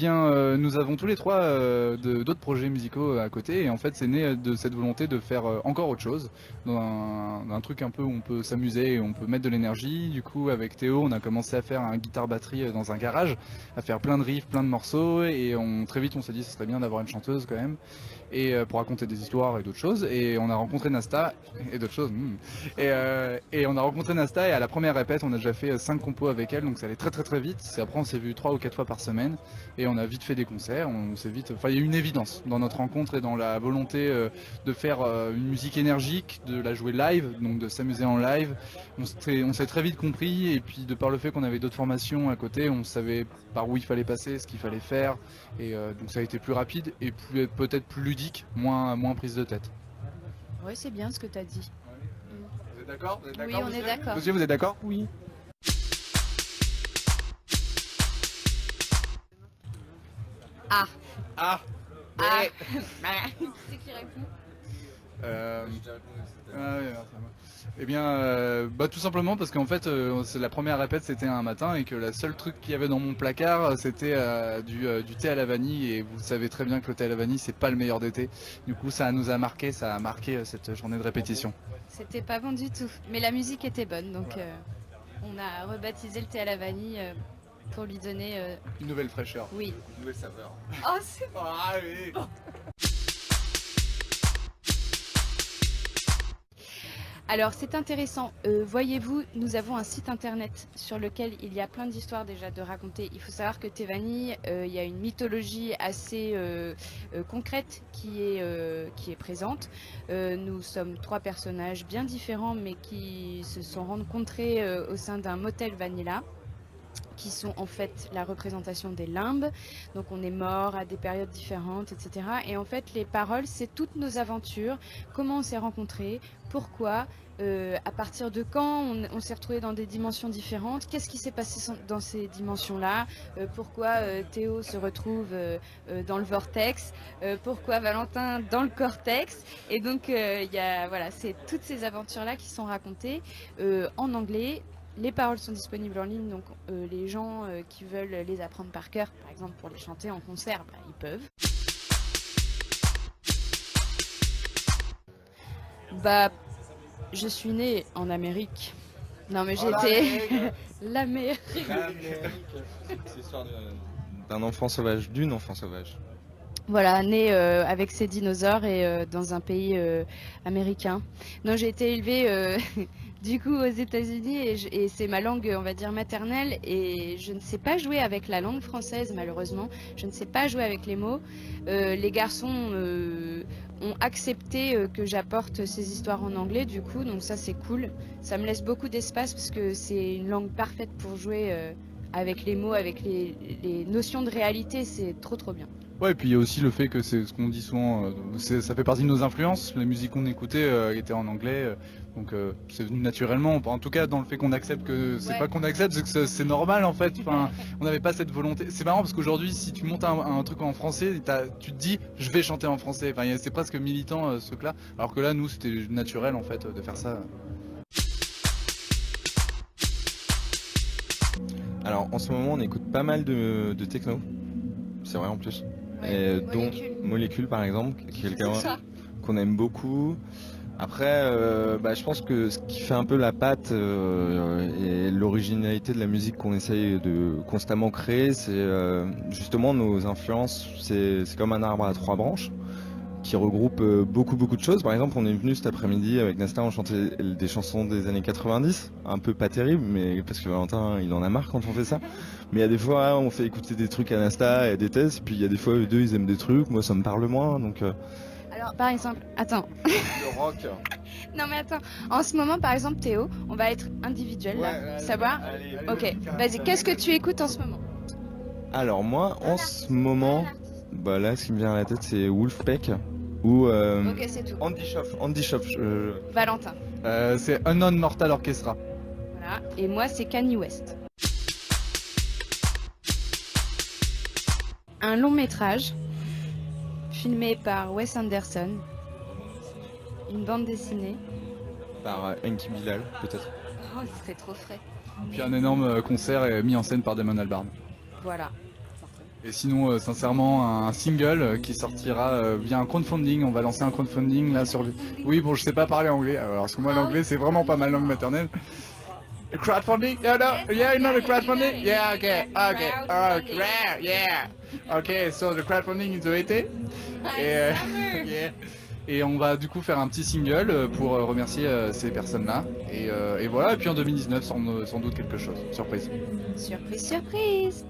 bien, nous avons tous les trois d'autres projets musicaux à côté et en fait c'est né de cette volonté de faire encore autre chose, dans un truc un peu où on peut s'amuser et on peut mettre de l'énergie. Du coup avec Théo on a commencé à faire un guitare-batterie dans un garage, à faire plein de riffs, plein de morceaux et très vite on s'est dit ce serait bien d'avoir une chanteuse quand même et pour raconter des histoires et d'autres choses et on a rencontré Nasta et d'autres choses et on a rencontré Nasta et à la première répète on a déjà fait 5 compos avec elle donc ça allait très vite. Après on s'est vu 3 ou 4 fois par semaine et on a vite fait des concerts, on s'est vite enfin il y a eu une évidence dans notre rencontre et dans la volonté de faire une musique énergique, de la jouer live, donc de s'amuser en live. On s'est très vite compris et puis de par le fait qu'on avait d'autres formations à côté, on savait par où il fallait passer, ce qu'il fallait faire et donc ça a été plus rapide et peut-être plus ludique, moins prise de tête. Ouais, c'est bien ce que tu as dit. Vous êtes d'accord? Oui, on est d'accord. Monsieur, vous êtes d'accord? Oui. Ah, Ah. ah. Mais... C'est qui répond? Ah oui, alors, ça va. Eh bien, tout simplement parce qu'en fait, la première répète c'était un matin et que la seule truc qu'il y avait dans mon placard c'était du thé à la vanille et vous savez très bien que le thé à la vanille c'est pas le meilleur d'été. Du coup, ça a marqué cette journée de répétition. C'était pas bon du tout. Mais la musique était bonne, donc on a rebaptisé le thé à la vanille pour lui donner. Une nouvelle fraîcheur. Oui. Une nouvelle saveur. Oh, c'est Ah oui. Alors c'est intéressant. Voyez-vous, nous avons un site internet sur lequel il y a plein d'histoires déjà de raconter. Il faut savoir que Thévani, il y a une mythologie assez concrète qui est présente. Nous sommes 3 personnages bien différents mais qui se sont rencontrés au sein d'un motel Vanilla, qui sont en fait la représentation des limbes. Donc on est mort à des périodes différentes, etc. Et en fait, les paroles, c'est toutes nos aventures, comment on s'est rencontrés, pourquoi, à partir de quand on s'est retrouvés dans des dimensions différentes, qu'est-ce qui s'est passé dans ces dimensions-là, pourquoi Théo se retrouve dans le vortex, pourquoi Valentin dans le cortex. Et donc, voilà, c'est toutes ces aventures-là qui sont racontées en anglais. Les paroles sont disponibles en ligne, donc les gens qui veulent les apprendre par cœur, par exemple pour les chanter en concert, ils peuvent. Je suis née en Amérique. Non mais j'étais l'Amérique. C'est l'histoire d'un enfant sauvage, d'une enfant sauvage. Voilà, née avec ses dinosaures et dans un pays américain. Non, j'ai été élevée du coup aux États-Unis et c'est ma langue, on va dire, maternelle. Et je ne sais pas jouer avec la langue française, malheureusement. Je ne sais pas jouer avec les mots. Les garçons ont accepté que j'apporte ces histoires en anglais, du coup, donc ça c'est cool. Ça me laisse beaucoup d'espace parce que c'est une langue parfaite pour jouer avec les mots, avec les notions de réalité. C'est trop bien. Ouais, et puis il y a aussi le fait que c'est ce qu'on dit souvent, ça fait partie de nos influences. La musique qu'on écoutait était en anglais, donc c'est venu naturellement. En tout cas, dans le fait qu'on accepte que c'est pas qu'on accepte, c'est que c'est normal en fait. Enfin, on n'avait pas cette volonté. C'est marrant parce qu'aujourd'hui, si tu montes un truc en français, tu te dis, je vais chanter en français. Enfin, c'est presque militant ce truc-là. Alors que là, nous, c'était naturel en fait de faire ça. Alors en ce moment on écoute pas mal de techno, c'est vrai en plus. Et dont Molécule par exemple, qui est quelqu'un qu'on aime beaucoup. Après, je pense que ce qui fait un peu la patte et l'originalité de la musique qu'on essaye de constamment créer, c'est justement nos influences. C'est comme un arbre à 3 branches qui regroupe beaucoup de choses. Par exemple, on est venu cet après-midi avec Nasta, on chantait des chansons des années 90, un peu pas terribles, mais parce que Valentin, il en a marre quand on fait ça. Mais il y a des fois, on fait écouter des trucs à Nasta et des thèses, puis il y a des fois, eux deux, ils aiment des trucs, moi ça me parle moins, donc... Alors, par exemple, attends. Le rock. Non mais attends, en ce moment par exemple Théo, on va être individuel là, savoir. Ok, vas-y, qu'est-ce que tu écoutes en ce moment? Alors moi, en ce moment, là ce qui me vient à la tête c'est Wolfpack ou Ok, c'est tout. Andy Schoff. Valentin. C'est Unknown Mortal Orchestra. Voilà, et moi c'est Kanye West. Un long métrage filmé par Wes Anderson, une bande dessinée. Par Enki Bilal, peut-être. Oh, c'est trop frais. Puis un énorme concert mis en scène par Damon Albarn. Voilà. Et sinon, sincèrement, un single qui sortira via un crowdfunding. On va lancer un crowdfunding là sur. Oui, bon, je sais pas parler anglais, alors parce que moi l'anglais c'est vraiment pas ma langue maternelle. The crowdfunding? No, no, yeah, you know the crowdfunding? Yeah, okay, yeah. Okay, so the crowdfunding is waiting. Et, yeah. Et on va du coup faire un petit single pour remercier ces personnes-là. Et voilà, et puis en 2019, sans doute quelque chose. Surprise. Surprise, surprise.